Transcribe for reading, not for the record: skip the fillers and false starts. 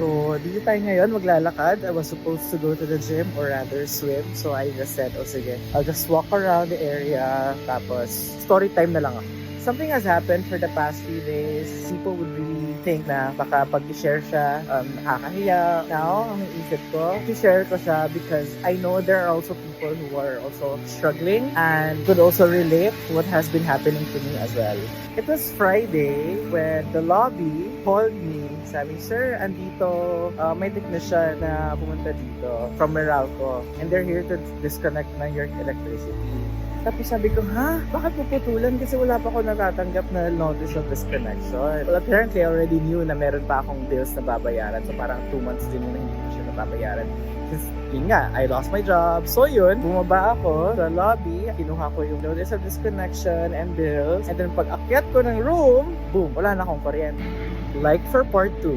So, dito tayo ngayon maglalakad. I was supposed to go to the gym or rather swim. So, I just said, oh sige, I'll just walk around the area. Tapos, story time na lang ako. Something has happened for the past few days. People would really think na baka pag i-share siya, nakakahiya. Now, ang isip ko, i-share ko siya because I know there are also people who are also struggling and could also relate to what has been happening to me as well. It was Friday when the lobby called me. Sabi, sir, andito, may technician na pumunta dito from Meralco and they're here to disconnect na your electricity. Tapos sabi ko, ha? Bakit puputulan? Kasi wala pa ako natatanggap na notice of disconnection. Well, apparently, I already knew na meron pa akong bills na babayaran. So parang 2 months din na hindi ko siya nababayaran. Kasi yun nga, I lost my job. So yun, bumaba ako sa lobby. Kinuha ko yung notice of disconnection and bills. And then pag akyat ko ng room, boom, wala na akong kuryente. Like for part 2.